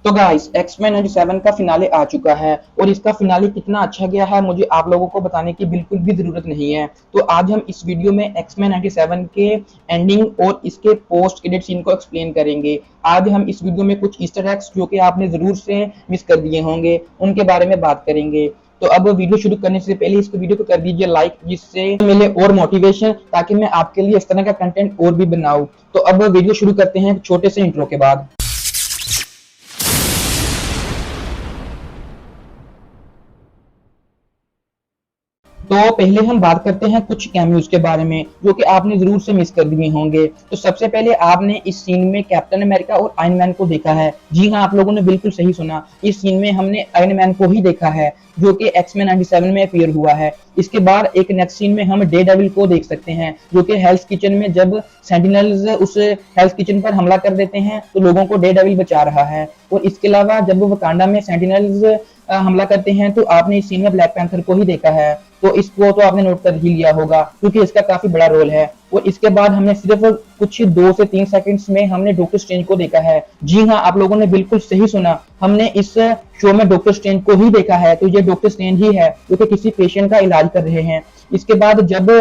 तो guys X Men 97 का finale आ चुका है और इसका फिनाले कितना अच्छा गया है मुझे आप लोगों को बताने की बिल्कुल भी जरूरत नहीं है। तो आज हम इस वीडियो में एक्समैन 97 के एंडिंग और इसके पोस्ट क्रेडिट सीन को एक्सप्लेन करेंगे। आज हम इस वीडियो में कुछ ईस्टर एग्स जो कि आपने जरूर से मिस कर दिए होंगे उनके बारे में बात करेंगे। तो अब वीडियो शुरू करने से पहले इस वीडियो को कर दीजिए लाइक, जिससे मिले और मोटिवेशन, ताकि मैं आपके लिए इस तरह का कंटेंट और भी बनाऊं। तो अब वीडियो शुरू करते हैं छोटे से इंट्रो के बाद। तो पहले हम बात करते हैं कुछ कैमियोज के बारे में जो कि आपने जरूर से मिस कर दिए होंगे। तो सबसे पहले आपने इस सीन में कैप्टन अमेरिका और आयरन मैन को देखा है। जी हाँ, आप लोगों ने बिल्कुल सही सुना, इस सीन में हमने आयरन मैन को ही देखा है जो कि एक्समैन 97 में अपीयर हुआ है। इसके बाद एक नेक्स्ट सीन में हम डेयरडेविल को देख सकते हैं जो कि हेल्स किचन में जब सेंटिनल्स उस हेल्स किचन पर हमला कर देते हैं तो लोगों को डेयरडेविल बचा रहा है। और इसके अलावा जब वकांडा में सेंटिनल्स हमला करते हैं तो आपने इस सीन में ब्लैक पैंथर को ही देखा है। तो इसको तो आपने नोट कर ही लिया होगा क्योंकि इसका काफी बड़ा रोल है। और इसके बाद हमने सिर्फ कुछ 2 से 3 सेकंड्स में हमने डॉक्टर स्ट्रेंज को देखा है। जी हाँ, आप लोगों ने बिल्कुल सही सुना, हमने इस शो में डॉक्टर स्ट्रेंज को ही देखा है। तो ये डॉक्टर स्ट्रेंज ही है जो कि किसी पेशेंट का इलाज कर रहे हैं। इसके बाद जब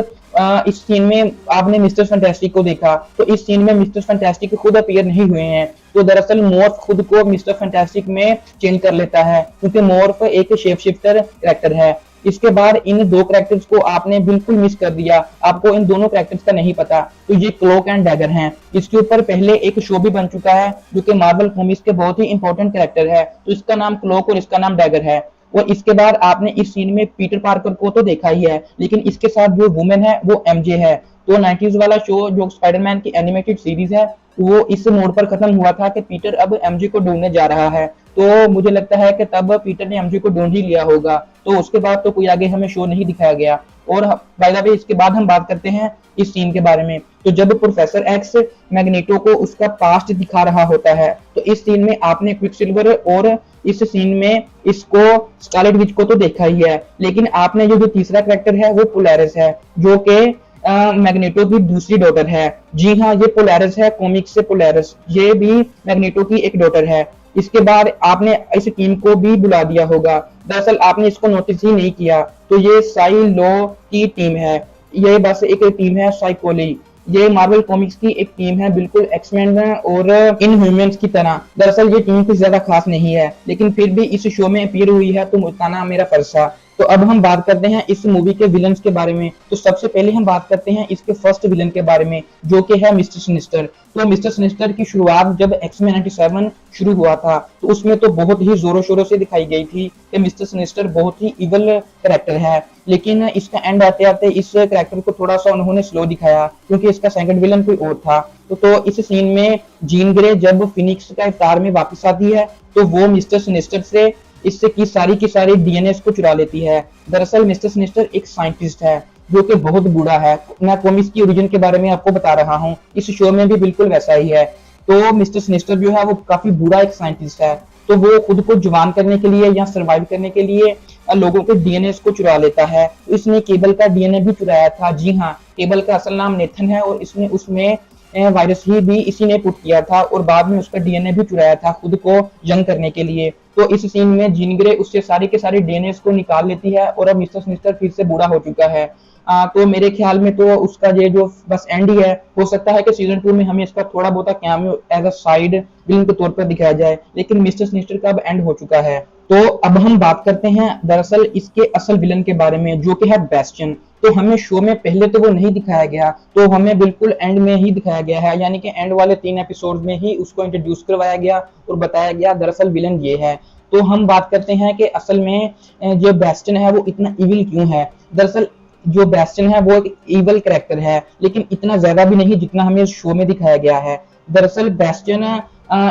इस सीन में आपने मिस्टर फैंटास्टिक को देखा तो इस सीन में मिस्टर फैंटास्टिक खुद अपीयर नहीं हुए हैं। तो दरअसल मॉर्फ खुद को मिस्टर फैंटास्टिक में चेंज कर लेता है क्योंकि मॉर्फ एक शेप शिफ्टर कैरेक्टर है। इसके बाद इन दो कैरेक्टर्स को आपने बिल्कुल मिस कर दिया, आपको इन दोनों कैरेक्टर्स का नहीं पता। तो ये क्लोक एंड डैगर हैं। इसके ऊपर पहले एक शो भी बन चुका है जो कि मार्वल कॉमिक्स के बहुत ही इंपॉर्टेंट कैरेक्टर है। तो इसका नाम क्लोक और इसका नाम डैगर है। और इसके बाद आपने इस सीन में पीटर पार्कर को तो देखा ही है, लेकिन इसके साथ जो वुमेन है वो एमजे है। तो 90s वाला शो जो स्पाइडरमैन की एनिमेटेड सीरीज है वो इस मोड पर खत्म हुआ था कि पीटर अब एमजे को ढूंढने जा रहा है। तो मुझे लगता है कि तब पीटर ने एमजे को ढूंढ ही लिया होगा। तो उसके बाद तो कोई आगे हमें शो नहीं दिखाया गया। और बाय द वे इसके बाद हम बात करते हैं इस सीन के बारे में। तो जब प्रोफेसर एक्स मैग्नेटो को उसका पास्ट दिखा रहा होता है तो इस सीन में आपने क्विकसिल्वर और इस सीन में इसको स्कारलेट विच को तो देखा ही है, लेकिन आपने जो तीसरा कैरेक्टर है वो पोलैरिस है जो कि मैग्नेटो की दूसरी डॉटर है। जी हाँ, ये पोलैरिस है, कॉमिक्स से पोलैरिस, ये भी मैग्नेटो की एक डॉटर है। इसके बाद आपने इस टीम को भी बुला दिया होगा, दरअसल आपने इसको नोटिस ही नहीं किया। तो ये साई लो की टीम है, ये बस एक टीम है साइकोली। ये मार्वल कॉमिक्स की एक टीम है, बिल्कुल एक्समैन और इनह्यूमंस की तरह। दरअसल ये टीम कुछ ज्यादा खास नहीं है, लेकिन फिर भी इस शो में अपीयर हुई है तो बताना मेरा फर्ज था। तो अब हम बात करते हैं इस मूवी के विलन्स के बारे में। तो सबसे पहले हम बात करते हैं इसके फर्स्ट विलन के बारे में जो कि है मिस्टर सिनिस्टर। तो मिस्टर सिनिस्टर की शुरुआत जब एक्समैन 97 शुरू हुआ था तो उसमें तो बहुत ही जोरों शोरों से दिखाई गई थी कि मिस्टर सिनिस्टर बहुत ही इवल कैरेक्टर है, लेकिन इसका एंड आते आते इस कैरेक्टर को थोड़ा सा उन्होंने स्लो दिखाया क्योंकि इसका सेकंड विलन कोई और था। तो इस सीन में जीन ग्रे जब फिनिक्स का अवतार में वापस आती है तो वो मिस्टर सिनिस्टर से इससे की सारी डीएनए को चुरा लेती है। दरअसल मिस्टर सिनिस्टर एक साइंटिस्ट है जो कि बहुत बूढ़ा है। मैं कॉमिक्स की ओरिजिन के बारे में आपको बता रहा हूँ, इस शो में भी बिल्कुल वैसा ही है। तो मिस्टर सिनिस्टर जो है वो काफी बूढ़ा एक साइंटिस्ट है। तो वो खुद को जवान करने के लिए या सर्वाइव करने के लिए लोगों के डीएनए को चुरा लेता है। तो इसने केबल का डीएनए भी चुराया था। जी हाँ, केबल का असल नाम नेथन है और इसने उसमें वायरस ही भी इसी ने पुट किया था और बाद में उसका डीएनए भी चुराया था खुद को यंग करने के लिए। तो इस सीन में जीन ग्रे उससे सारे के सारे डीएनए को निकाल लेती है और अब मिस्टर सिनिस्टर फिर से बूढ़ा हो चुका है। तो मेरे ख्याल में तो उसका ये जो बस एंड ही है। हो सकता है कि सीजन 2 में हमें इसका थोड़ा बहुत cameo as a side villain के तौर पर दिखाया जाए, लेकिन मिस्टर सिनिस्टर का अब एंड हो चुका है। तो अब हम बात करते हैं दरअसल इसके असल विलन के बारे में जो कि है बेस्टियन। तो हमें शो में पहले तो वो नहीं दिखाया गया, तो हमें बिल्कुल एंड में ही दिखाया गया है, यानी कि एंड वाले 3 एपिसोड में ही उसको इंट्रोड्यूस करवाया गया और बताया गया दरअसल विलन ये है। तो हम बात करते हैं कि असल में जो बेस्टियन है वो इतना इविल क्यों है। दरअसल जो बेस्टियन है वो एक इविल कैरेक्टर है, लेकिन इतना ज्यादा भी नहीं जितना हमें इस शो में दिखाया गया है। दरअसल बेस्टियन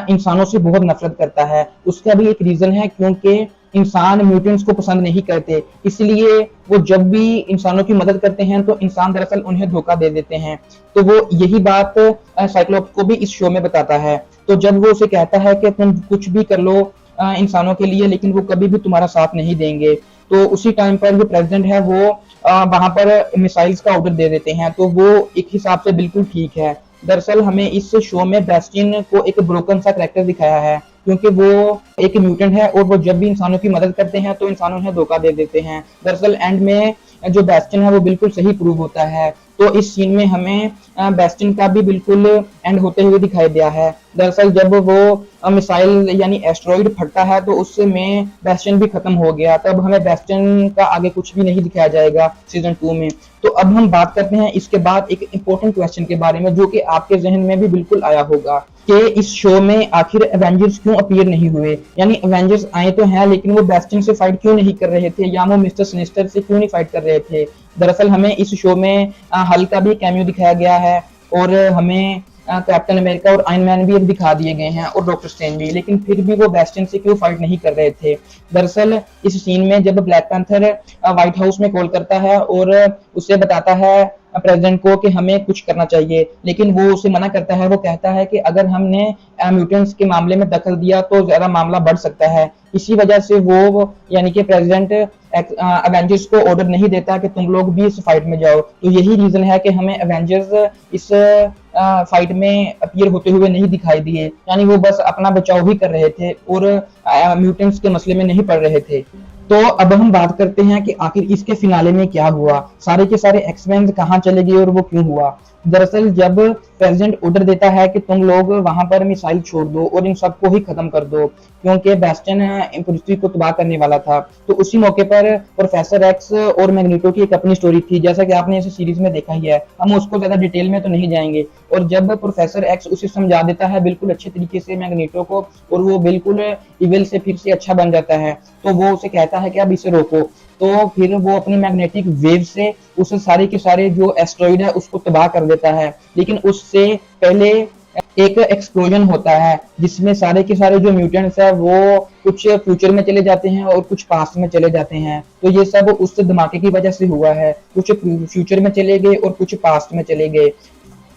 इंसानों से बहुत नफरत करता है। उसका भी एक रीजन है क्योंकि इंसान म्यूटेंट्स को पसंद नहीं करते, इसलिए वो जब भी इंसानों की मदद करते हैं तो इंसान दरअसल उन्हें धोखा दे देते हैं। तो वो यही बात साइक्लोप्स को भी इस शो में बताता है। तो जब वो उसे कहता है कि तुम कुछ भी कर लो इंसानों के लिए, लेकिन वो कभी भी तुम्हारा साथ नहीं देंगे, तो उसी टाइम पर जो प्रेसिडेंट है वो वहां पर मिसाइल्स का ऑर्डर दे देते हैं। तो वो एक हिसाब से बिल्कुल ठीक है। दरअसल हमें इस शो में बेस्टिन को एक ब्रोकन सा कैरेक्टर दिखाया है, क्योंकि वो एक म्यूटेंट है और वो जब भी इंसानों की मदद करते हैं तो इंसान उन्हें धोखा दे देते हैं। दरअसल एंड में जो बेस्टिन है वो बिल्कुल सही प्रूव होता है। तो इस सीन में हमें बेस्टिन का भी बिल्कुल एंड होते हुए दिखाई दिया है। दरअसल जब वो मिसाइल यानी एस्ट्रॉइड फटता है तो उसमें बेस्टिन भी खत्म हो गया, तब हमें बेस्टिन का आगे कुछ भी नहीं दिखाया जाएगा सीजन 2 में। तो अब हम बात करते हैं इसके बाद एक इंपॉर्टेंट क्वेश्चन के बारे में, जो कि आपके जहन में भी बिल्कुल आया होगा कि इस शो में आखिर एवेंजर्स क्यों अपीयर नहीं हुए, यानी एवेंजर्स आए तो हैं लेकिन वो बेस्टिन से फाइट क्यों नहीं कर रहे थे, या वो मिस्टर सिनिस्टर से क्यों नहीं फाइट कर रहे थे। दरअसल हमें इस शो में हल्क का भी कैमियो दिखाया गया है और हमें कैप्टन अमेरिका और आयरन मैन भी अब दिखा दिए गए हैं और डॉक्टर स्ट्रेंज भी, लेकिन फिर भी वो बेस्टिन से क्यों फाइट नहीं कर रहे थे। दरअसल इस सीन में जब ब्लैक पैंथर व्हाइट हाउस में कॉल करता है और उसे बताता है प्रेसिडेंट को कि हमें कुछ करना चाहिए, लेकिन वो उसे मना करता है। वो कहता है कि अगर हमने म्यूटेंट्स के मामले में दखल दिया तो ज्यादा मामला बढ़ सकता है। इसी वजह से वो यानी कि प्रेसिडेंट एवेंजर्स को ऑर्डर नहीं देता कि तुम लोग भी इस फाइट में जाओ। तो यही रीजन है कि हमें एवेंजर्स इस फाइट में अपीयर होते हुए नहीं दिखाई दिए, यानी वो बस अपना बचाव ही कर रहे थे और म्यूटेंट्स के मसले में नहीं पड़ रहे थे। तो अब हम बात करते हैं कि आखिर इसके फिनाले में क्या हुआ, सारे के सारे एक्समैन कहाँ चले गए और वो क्यों हुआ। दरअसल जब प्रेसिडेंट ऑर्डर देता है कि तुम लोग वहां पर मिसाइल छोड़ दो और इन सबको ही खत्म कर दो, क्योंकि बेस्टिन पृथ्वी को तबाह करने वाला था, तो उसी मौके पर प्रोफेसर एक्स और मैग्नीटो की एक अपनी स्टोरी थी, जैसा कि आपने इस सीरीज में देखा ही है। हम उसको ज्यादा डिटेल में तो नहीं जाएंगे। और जब प्रोफेसर एक्स उसे समझा देता है बिल्कुल अच्छे तरीके से मैग्नीटो को, और वो बिल्कुल इविल से फिर से अच्छा बन जाता है, तो वो उसे कहता है कि अब इसे रोको। तो फिर वो अपनी मैग्नेटिक वेव से उस सारे के सारे जो एस्ट्रॉइड है उसको तबाह कर देता है। लेकिन उससे पहले एक एक्सप्लोजन होता है जिसमें सारे के सारे जो म्यूटेंट्स है वो कुछ फ्यूचर में चले जाते हैं और कुछ पास्ट में चले जाते हैं। तो ये सब उस धमाके की वजह से हुआ है, कुछ फ्यूचर में चले गए और कुछ पास्ट में चले गए,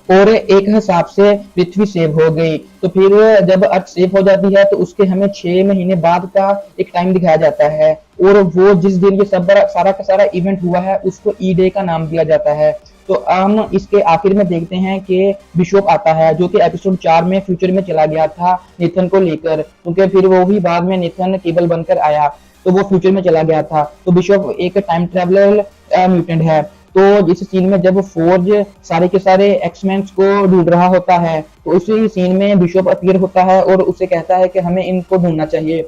और एक हिसाब से पृथ्वी सेव हो गई। तो फिर जब अर्थ सेव हो जाती है तो उसके हमें 6 महीने बाद का एक टाइम दिखाया जाता है, और वो जिस दिन ये सब सारा का सारा इवेंट हुआ है उसको ई डे का नाम दिया जाता है। तो हम इसके आखिर में देखते हैं कि बिशप आता है, जो कि एपिसोड 4 में फ्यूचर में चला गया था नेथन को लेकर, क्योंकि फिर वो भी बाद में नेथन केबल बनकर आया, तो वो फ्यूचर में चला गया था। तो बिशप एक टाइम ट्रेवलर म्यूटेंट है। तो इस सीन में जब फोर्ज सारे के सारे एक्समैन को ढूंढ रहा होता है, तो उसी सीन में बिशप अपीयर होता है और उसे कहता है कि हमें इनको ढूंढना चाहिए।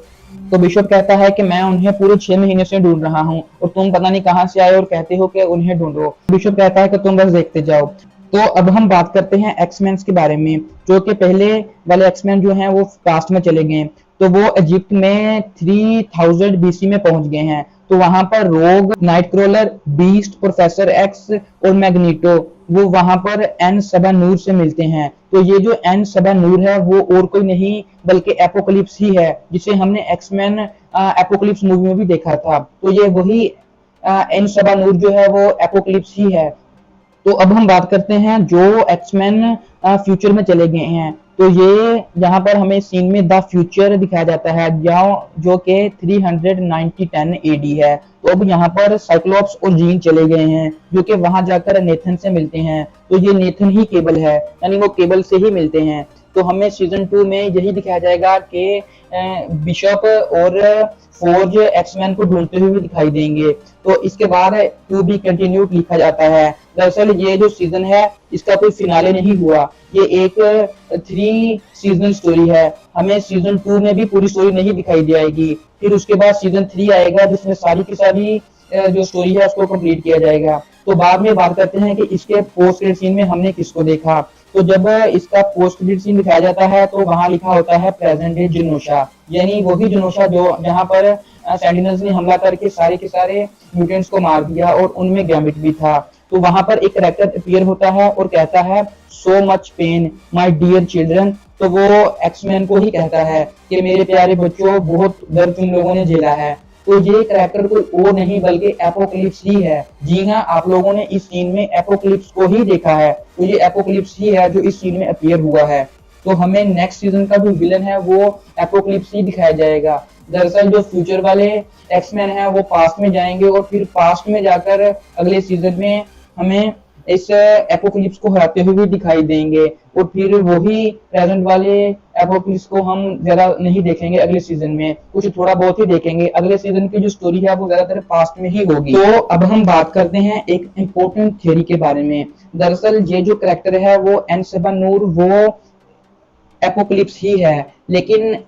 तो बिशप कहता है कि मैं उन्हें पूरे 6 महीने से ढूंढ रहा हूँ और तुम पता नहीं कहाँ से आए और कहते हो कि उन्हें ढूंढो। बिशप कहता है कि तुम बस देखते जाओ। तो अब हम बात करते हैं एक्समैन के बारे में, जो कि पहले वाले एक्समैन जो हैं वो पास्ट में चले गए। तो वो इजिप्ट में 3000 बीसी में पहुंच गए हैं। तो वहां पर रोग, नाइटक्रॉलर, बीस्ट, प्रोफेसर एक्स और मैग्नीटो वो वहां पर एन सबा नूर से मिलते हैं। तो ये जो एन सबा नूर है वो और कोई नहीं बल्कि एपोकलिप्स ही है, जिसे हमने एक्समैन एपोकलिप्स मूवी में भी देखा था। तो ये वही एन सबा नूर जो है वो एपोकलिप्स ही है। तो अब हम बात करते हैं जो एक्समैन फ्यूचर में चले गए हैं। तो ये यहाँ पर हमें सीन में द फ्यूचर दिखाया जाता है, जो कि 390 एडी है। तो अब यहाँ पर साइक्लोप्स और जीन चले गए हैं, जो कि वहां जाकर नेथन से मिलते हैं। तो ये नेथन ही केबल है, यानी वो केबल से ही मिलते हैं। तो हमें सीजन 2 में यही दिखाया जाएगा कि बिशप और फोर्ज एक्समैन को ढूंढते हुए दिखाई देंगे। तो इसके बाद टू बी कंटिन्यूड लिखा जाता है। दरअसल ये जो सीजन है इसका कोई फिनाले नहीं हुआ, ये एक 3 सीजन स्टोरी है। हमें सीजन 2 में भी पूरी स्टोरी नहीं दिखाई जाएगी, फिर उसके बाद सीजन 3 आएगा जिसमें सारी की सारी जो स्टोरी है उसको कंप्लीट किया जाएगा। तो बाद में बात करते हैं कि इसके पोस्ट क्रेडिट सीन में हमने किसको देखा। तो जब इसका पोस्ट क्रेडिट सीन दिखाया जाता है तो वहां लिखा होता है प्रेजेंट डे जिनोशा, यानी वही जिनोशा जो जहां पर सेंटिनल्स ने हमला करके सारे के सारे म्यूटेंट्स को मार दिया और उनमें गैम्बिट भी था। तो वहां पर एक कैरेक्टर अपीयर होता है और कहता है so much pain my dear children. तो वो एक्समैन को ही कहता है कि मेरे प्यारे बच्चों बहुत दर्द तुम लोगों ने झेला है। तो ये कैरेक्टर कोई और नहीं बल्कि एपोक्लिप्स ही है। जी हाँ, आप लोगों ने इस सीन में एपोक्लिप्स को ही देखा है। तो ये एपोक्लिप्स ही है जो इस सीन में अपीयर हुआ है। तो हमें नेक्स्ट सीजन का जो विलन है वो एपोक्लिप्स ही दिखाया जाएगा। दरअसल जो फ्यूचर वाले एक्समैन है वो पास्ट में जाएंगे और फिर पास्ट में जाकर अगले सीजन में हमें इस एपोकलिप्स को हराते हुए भी दिखाई देंगे, और फिर वही प्रेजेंट वाले एपोकलिप्स को हम ज्यादा नहीं देखेंगे अगले सीजन में, कुछ थोड़ा बहुत ही देखेंगे। अगले सीजन की जो स्टोरी है वो ज्यादातर पास्ट में ही होगी। तो अब हम बात करते हैं एक इम्पोर्टेंट थ्योरी के बारे में। दरअसल ये जो करेक्टर है वो एन7 नूर, वो एपोक्लिप्स ही है, लेकिन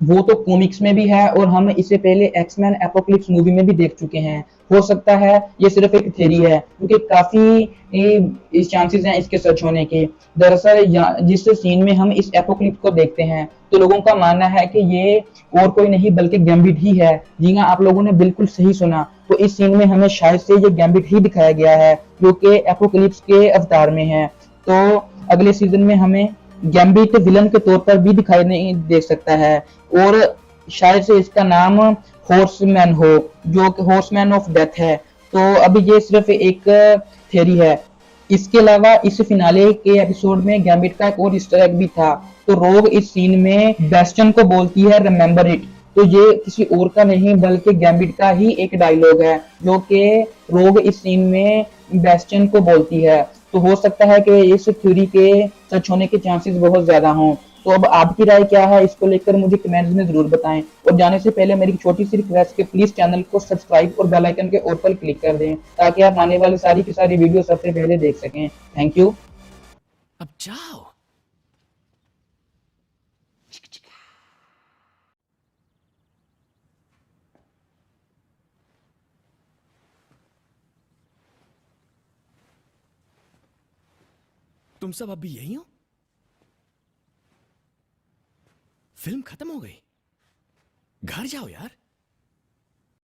वो तो कॉमिक्स में भी है और हम इसे पहले एक्समैन एपोक्लिप्स मूवी में भी देख चुके हैं। हो सकता है ये सिर्फ एक थ्योरी है, क्योंकि काफी चांसेस हैं इसके सच होने के। दरअसल जिस सीन में हम इस एपोक्लिप्स को देखते हैं, तो लोगों का मानना है कि ये और कोई नहीं बल्कि गैम्बिट ही है। जी हाँ, आप लोगों ने बिल्कुल सही सुना। तो इस सीन में हमें शायद से ये गैम्बिट ही दिखाया गया है, जो कि एपोक्लिप्स के अवतार में है। तो अगले सीजन में हमें गैम्बिट विलन के तौर पर भी दिखाई नहीं दे सकता है, और शायद से इसका नाम हॉर्समैन हो, जो कि हॉर्समैन ऑफ डेथ है। तो अभी ये सिर्फ एक थ्योरी है। इसके अलावा इस फिनाले के एपिसोड में गैम्बिट का एक और ईस्टर एग भी था। तो रोग इस सीन में बेस्टन को बोलती है रिमेम्बर इट। तो ये किसी और का नहीं बल्कि गैम्बिट का ही एक डायलॉग है, जो कि रोग इस सीन में बेस्टन को बोलती है। तो हो सकता है कि इस थ्योरी के सच होने के चांसेस बहुत ज्यादा हों। तो अब आपकी राय क्या है इसको लेकर, मुझे कमेंट्स में जरूर बताएं। और जाने से पहले मेरी छोटी सी रिक्वेस्ट है, प्लीज चैनल को सब्सक्राइब और बेल आइकन के ऑल पर क्लिक कर दें, ताकि आप आने वाली सारी की सारी वीडियो सबसे पहले देख सकें। Thank you. अब जाओ। तुम सब अभी यही हो? फिल्म खत्म हो गई? घर जाओ यार।